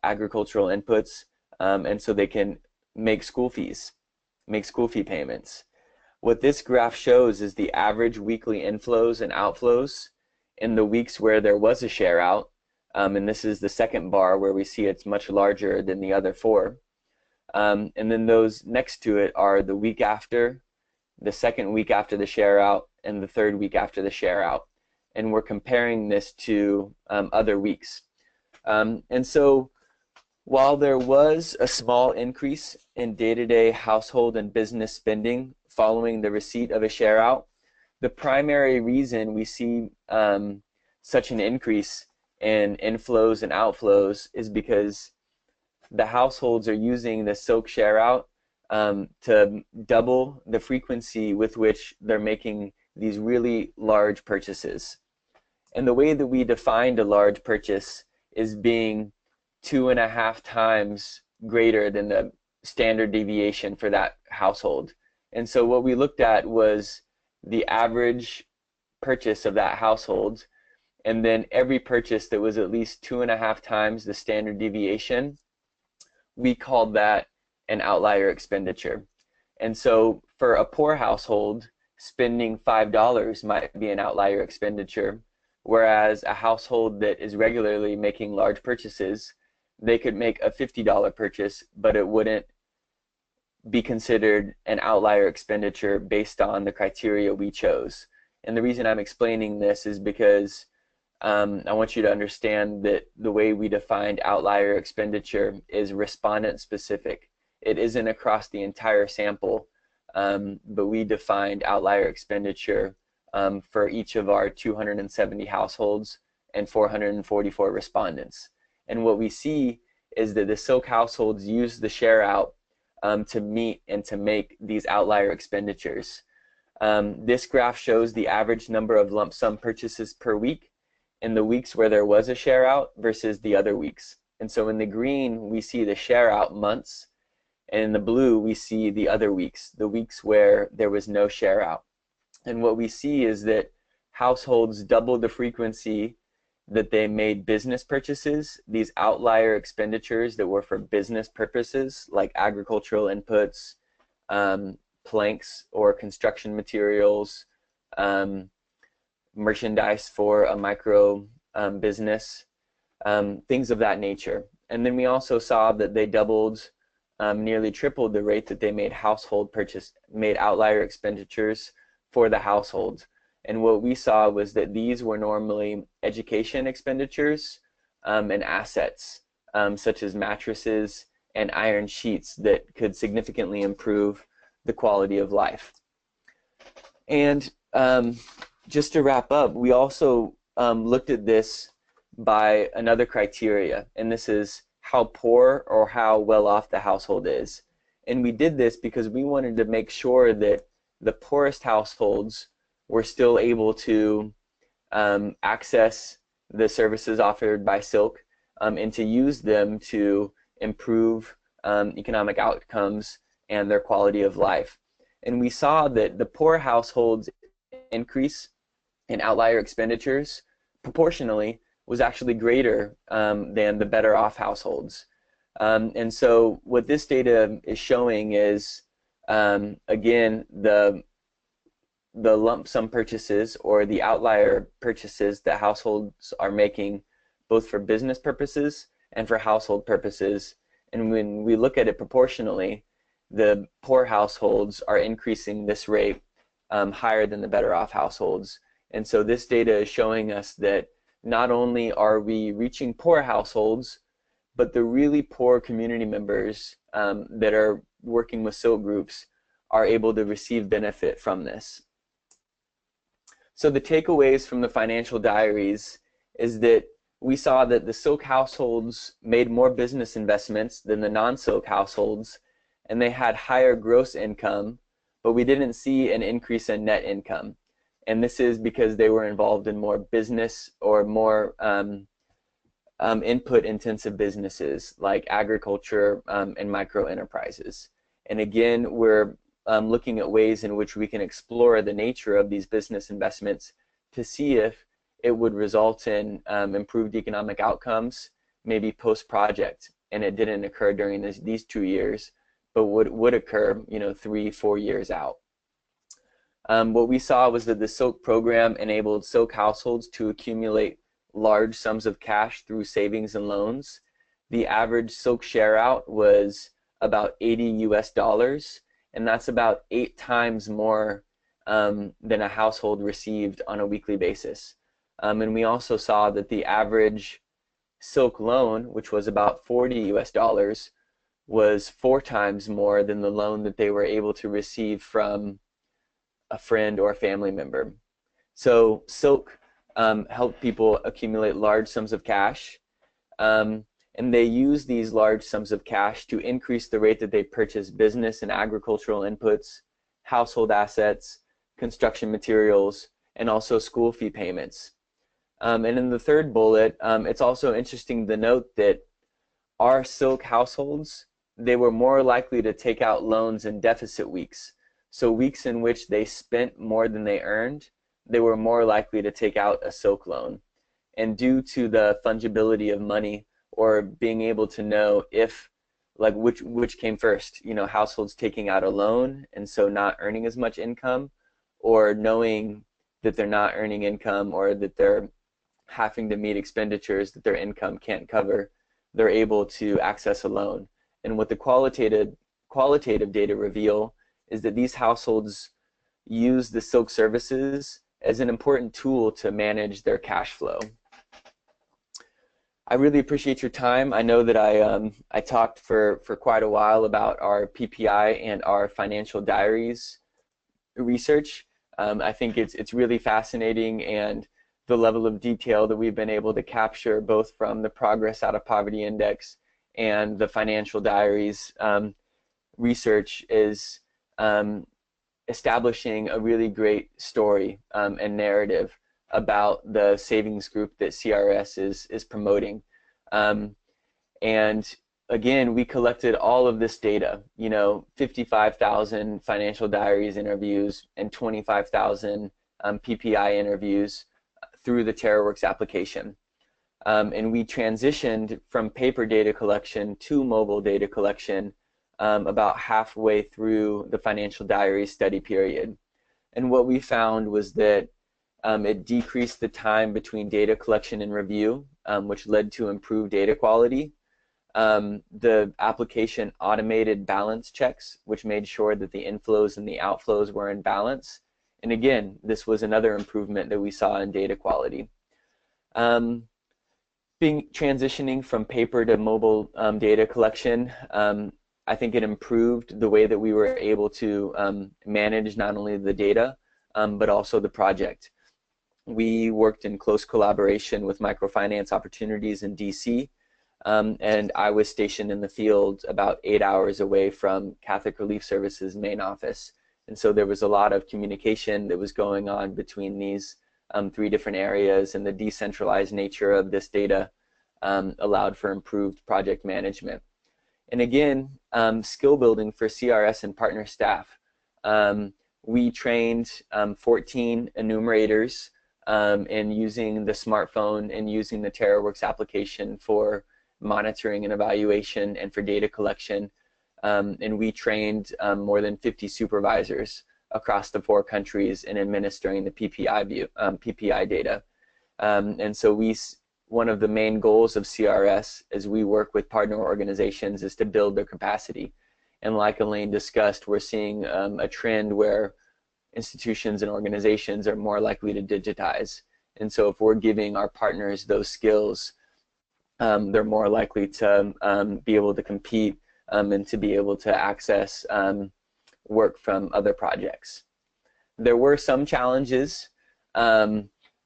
agricultural inputs, and so they can make school fee payments. What this graph shows is the average weekly inflows and outflows in the weeks where there was a share out, and this is the second bar where we see it's much larger than the other 4. And then those next to it are the week after, the second week after the share out, and the third week after the share out. And we're comparing this to other weeks. And so while there was a small increase in day-to-day household and business spending following the receipt of a share out, the primary reason we see such an increase in inflows and outflows is because the households are using the Silk share out to double the frequency with which they're making these really large purchases. And the way that we defined a large purchase is being 2.5 times greater than the standard deviation for that household. And so what we looked at was the average purchase of that household, and then every purchase that was at least 2.5 times the standard deviation, we called that an outlier expenditure. And so for a poor household, spending $5 might be an outlier expenditure, whereas a household that is regularly making large purchases, they could make a $50 purchase, but it wouldn't be considered an outlier expenditure based on the criteria we chose. And the reason I'm explaining this is because I want you to understand that the way we defined outlier expenditure is respondent specific. It isn't across the entire sample, but we defined outlier expenditure for each of our 270 households and 444 respondents. And what we see is that the Silk households use the share out to meet and to make these outlier expenditures. This graph shows the average number of lump sum purchases per week in the weeks where there was a share out versus the other weeks. And so in the green, we see the share out months, and in the blue, we see the other weeks, the weeks where there was no share out. And what we see is that households doubled the frequency that they made business purchases, these outlier expenditures that were for business purposes, like agricultural inputs, planks or construction materials, merchandise for a micro business, things of that nature. And then we also saw that they doubled, nearly tripled the rate that they made made outlier expenditures for the household. And what we saw was that these were normally education expenditures and assets, such as mattresses and iron sheets that could significantly improve the quality of life. And just to wrap up, we also looked at this by another criteria, and this is how poor or how well off the household is. And we did this because we wanted to make sure that the poorest households were still able to access the services offered by Silk and to use them to improve economic outcomes and their quality of life. And we saw that the poor households' increase in outlier expenditures proportionally was actually greater than the better off households. And so what this data is showing is, again, the lump sum purchases or the outlier purchases that households are making both for business purposes and for household purposes. And when we look at it proportionally, the poor households are increasing this rate higher than the better off households. And so this data is showing us that not only are we reaching poor households, but the really poor community members that are working with Silk groups are able to receive benefit from this. So the takeaways from the financial diaries is that we saw that the Silk households made more business investments than the non-Silk households, and they had higher gross income, but we didn't see an increase in net income. And this is because they were involved in more business or more input-intensive businesses like agriculture and micro enterprises. And again, we're looking at ways in which we can explore the nature of these business investments to see if it would result in improved economic outcomes, maybe post-project. And it didn't occur during these 2 years, but would occur, 3-4 years out. What we saw was that the Silk program enabled Silk households to accumulate large sums of cash through savings and loans. The average Silk share out was about $80, and that's about 8 times more than a household received on a weekly basis. And we also saw that the average Silk loan, which was about $40, was 4 times more than the loan that they were able to receive from a friend or a family member. So Silk helped people accumulate large sums of cash, and they use these large sums of cash to increase the rate that they purchase business and agricultural inputs, household assets, construction materials, and also school fee payments. And in the third bullet, it's also interesting to note that our Silk households, they were more likely to take out loans in deficit weeks. So weeks in which they spent more than they earned, they were more likely to take out a Silk loan. And due to the fungibility of money, or being able to know if like which came first, households taking out a loan and so not earning as much income, or knowing that they're not earning income or that they're having to meet expenditures that their income can't cover, they're able to access a loan. And what the qualitative data reveal is that these households use the Silk services as an important tool to manage their cash flow. I really appreciate your time. I know that I talked for quite a while about our PPI and our financial diaries research. I think it's really fascinating, and the level of detail that we've been able to capture both from the Progress Out of Poverty Index and the financial diaries research is establishing a really great story and narrative about the savings group that CRS is promoting. And again, we collected all of this data, 55,000 financial diaries interviews and 25,000 PPI interviews through the TerraWorks application. And we transitioned from paper data collection to mobile data collection about halfway through the financial diary study period. And what we found was that it decreased the time between data collection and review, which led to improved data quality. The application automated balance checks, which made sure that the inflows and the outflows were in balance. And again, this was another improvement that we saw in data quality. Transitioning from paper to mobile data collection, I think it improved the way that we were able to manage not only the data, but also the project. We worked in close collaboration with Microfinance Opportunities in DC, and I was stationed in the field about 8 hours away from Catholic Relief Services main office. And so there was a lot of communication that was going on between these 3 different areas, and the decentralized nature of this data allowed for improved project management. And again, skill building for CRS and partner staff. We trained 14 enumerators in using the smartphone and using the TerraWorks application for monitoring and evaluation and for data collection. And we trained more than 50 supervisors across the 4 countries in administering the PPI data. And so one of the main goals of CRS as we work with partner organizations is to build their capacity. And like Elaine discussed, we're seeing a trend where institutions and organizations are more likely to digitize. And so if we're giving our partners those skills, they're more likely to be able to compete and to be able to access work from other projects. There were some challenges.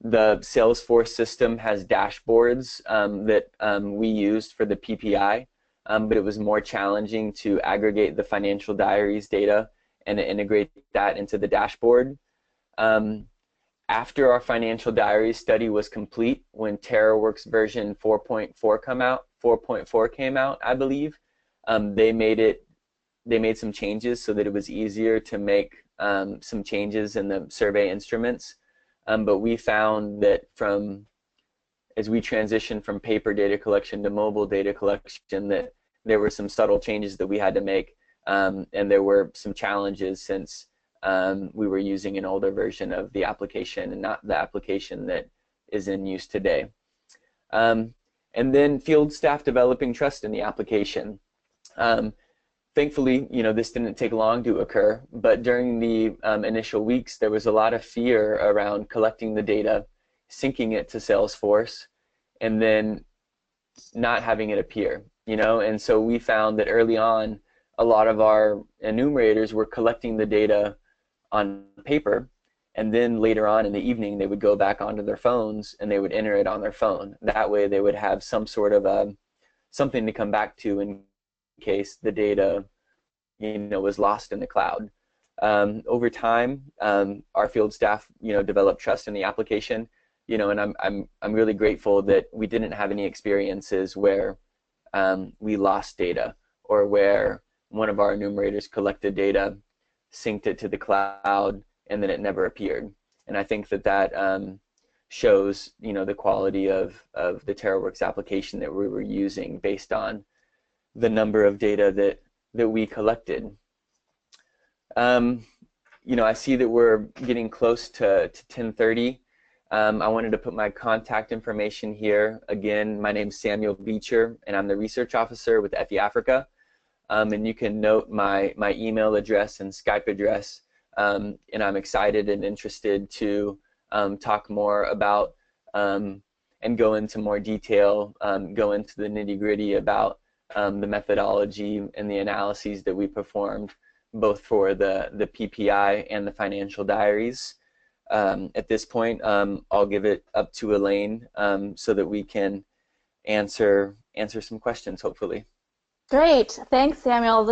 The Salesforce system has dashboards that we used for the PPI, but it was more challenging to aggregate the financial diaries data and to integrate that into the dashboard. After our financial diaries study was complete, when TerraWorks version 4.4 came out, I believe, they made some changes so that it was easier to make some changes in the survey instruments. But we found that as we transitioned from paper data collection to mobile data collection, that there were some subtle changes that we had to make, and there were some challenges since we were using an older version of the application and not the application that is in use today. And then field staff developing trust in the application. Thankfully, this didn't take long to occur, but during the initial weeks, there was a lot of fear around collecting the data, syncing it to Salesforce, and then not having it appear, and so we found that early on, a lot of our enumerators were collecting the data on paper, and then later on in the evening, they would go back onto their phones and they would enter it on their phone. That way, they would have some sort of something to come back to in case the data was lost in the cloud. Over time, our field staff developed trust in the application, and I'm really grateful that we didn't have any experiences where we lost data or where one of our enumerators collected data, synced it to the cloud, and then it never appeared. And I think that shows the quality of the TerraWorks application that we were using based on the number of data that we collected. I see that we're getting close to 10:30. I wanted to put my contact information here. Again, my name's Samuel Beecher, and I'm the research officer with FE Africa. And you can note my email address and Skype address. And I'm excited and interested to talk more about and go into more detail, go into the nitty-gritty about the methodology and the analyses that we performed, both for the PPI and the financial diaries. At this point, I'll give it up to Elaine so that we can answer some questions, hopefully. Great. Thanks, Samuel.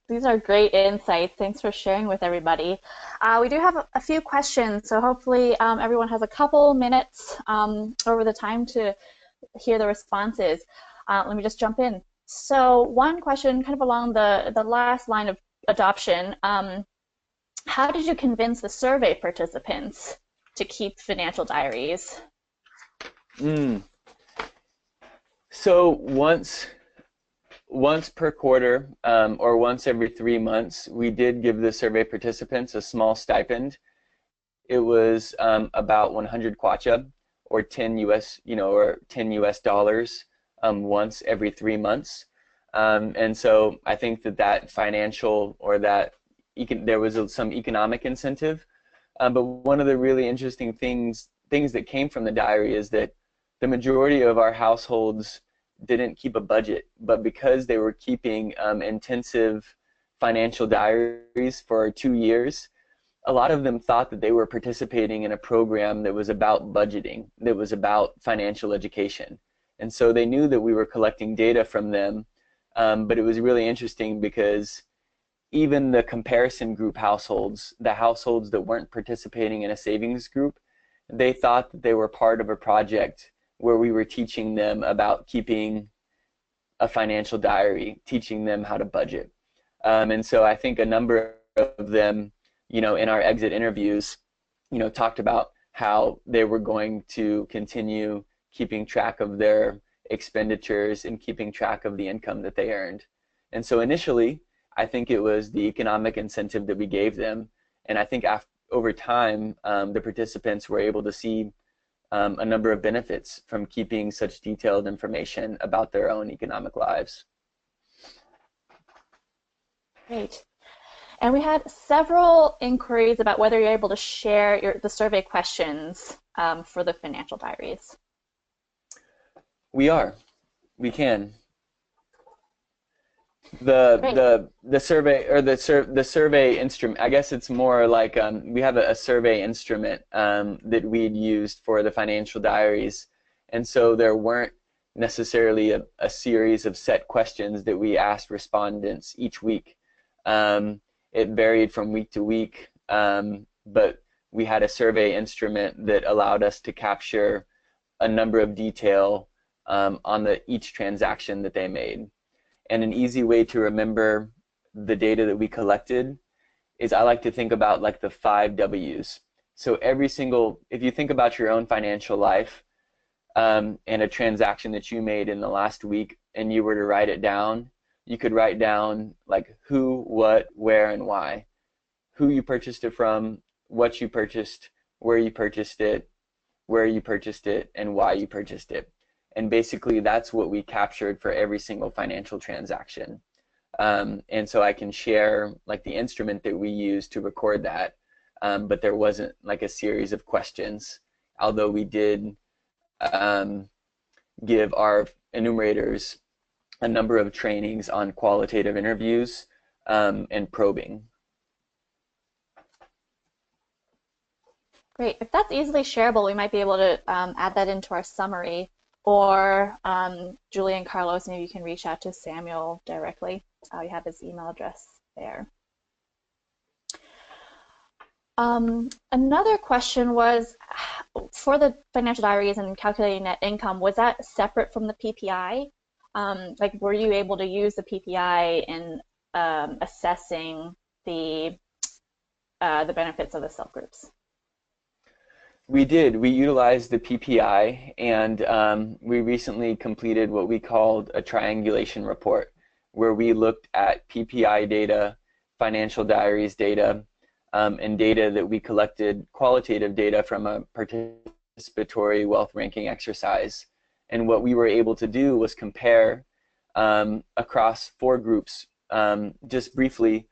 These are great insights. Thanks for sharing with everybody. We do have a few questions, so hopefully everyone has a couple minutes over the time to hear the responses. Let me just jump in. So one question kind of along the last line of adoption. How did you convince the survey participants to keep financial diaries? So once per quarter or once every 3 months, we did give the survey participants a small stipend. It was about 100 kwacha, or 10 US dollars once every 3 months. And so I think that financial, or that there was some economic incentive. But one of the really interesting things that came from the diary is that the majority of our households didn't keep a budget, but because they were keeping intensive financial diaries for 2 years, a lot of them thought that they were participating in a program that was about budgeting, that was about financial education. And so they knew that we were collecting data from them, but it was really interesting because even the comparison group households, the households that weren't participating in a savings group, they thought that they were part of a project where we were teaching them about keeping a financial diary, teaching them how to budget. And so I think a number of them, in our exit interviews, talked about how they were going to continue keeping track of their expenditures and keeping track of the income that they earned. And so initially, I think it was the economic incentive that we gave them. And I think over time, the participants were able to see a number of benefits from keeping such detailed information about their own economic lives. Great. And we had several inquiries about whether you're able to share the survey questions for the financial diaries. We can. The survey, or the survey instrument, I guess it's more like we have a survey instrument that we'd used for the financial diaries, and so there weren't necessarily a series of set questions that we asked respondents each week. It varied from week to week, but we had a survey instrument that allowed us to capture a number of detail on each transaction that they made. And an easy way to remember the data that we collected is, I like to think about like the 5 W's. So if you think about your own financial life and a transaction that you made in the last week, and you were to write it down, you could write down like who, what, where, and why. Who you purchased it from, what you purchased, where you purchased it, and why you purchased it. And basically that's what we captured for every single financial transaction. And so I can share like the instrument that we used to record that, but there wasn't like a series of questions, although we did give our enumerators a number of trainings on qualitative interviews and probing. Great. If that's easily shareable, we might be able to add that into our summary. Or Julie and Carlos, maybe you can reach out to Samuel directly. We have his email address there. Another question was, for the financial diaries and calculating net income, was that separate from the PPI? Like, were you able to use the PPI in assessing the benefits of the subgroups? We did. We utilized the PPI, and we recently completed what we called a triangulation report. where we looked at PPI data, financial diaries data, and data that we collected, qualitative data from a participatory wealth ranking exercise. And what we were able to do was compare across 4 groups. Just briefly,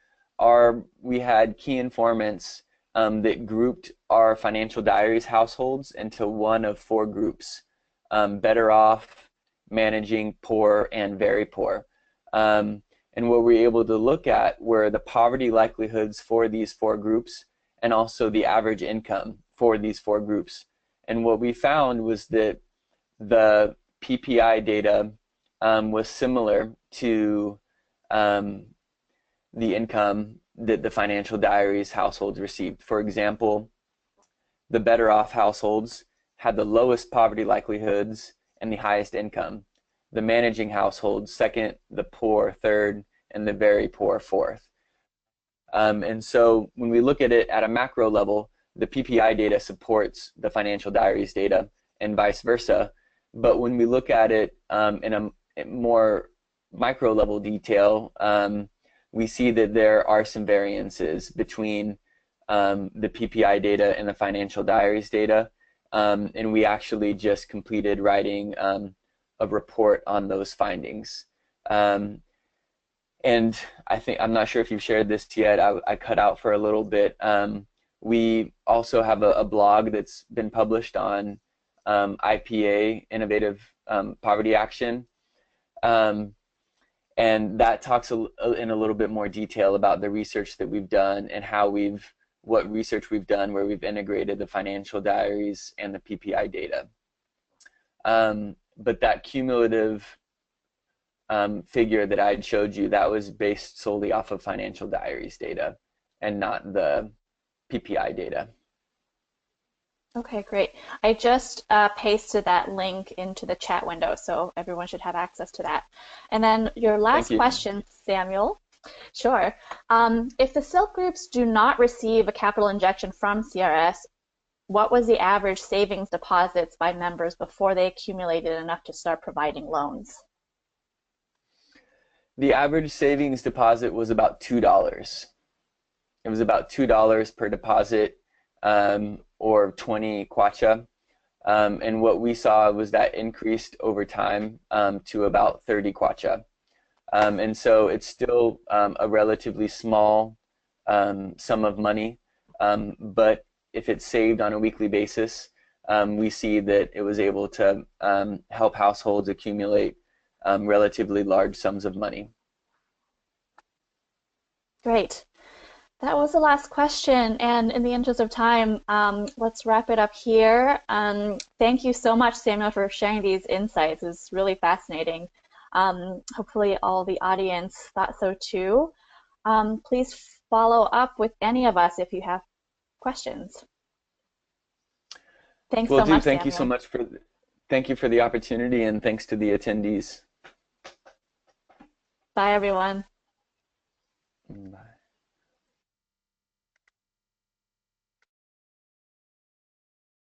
we had key informants that grouped our financial diaries households into one of 4 groups: better off, managing, poor, and very poor. And what we were able to look at were the poverty likelihoods for these 4 groups and also the average income for these 4 groups. And what we found was that the PPI data was similar to the income that the financial diaries households received. For example, the better off households had the lowest poverty likelihoods and the highest income. The managing households second, the poor third, and the very poor fourth. And so when we look at it at a macro level, the PPI data supports the financial diaries data and vice versa. But when we look at it in a more micro level detail, we see that there are some variances between the PPI data and the financial diaries data. And we actually just completed writing a report on those findings. And I'm not sure if you've shared this yet. I cut out for a little bit. We also have a blog that's been published on IPA, Innovative Poverty Action. And that talks in a little bit more detail about the research that we've done and what research we've done where we've integrated the financial diaries and the PPI data. But that cumulative figure that I showed you, that was based solely off of financial diaries data and not the PPI data. Okay, great. I just pasted that link into the chat window, so everyone should have access to that. And then your last question, Samuel. Sure. If the silk groups do not receive a capital injection from CRS, what was the average savings deposits by members before they accumulated enough to start providing loans? The average savings deposit was about $2. It was about $2 per deposit, or 20 kwacha. And what we saw was that increased over time to about 30 kwacha. And so it's still a relatively small sum of money, but if it's saved on a weekly basis, we see that it was able to help households accumulate relatively large sums of money. Great. That was the last question, and in the interest of time, let's wrap it up here. Thank you so much, Samuel, for sharing these insights. It was really fascinating. Hopefully all the audience thought so too. Please follow up with any of us if you have questions. Thanks so much, Thank Samuel. you so much thank you for the opportunity, and thanks to the attendees. Bye, everyone.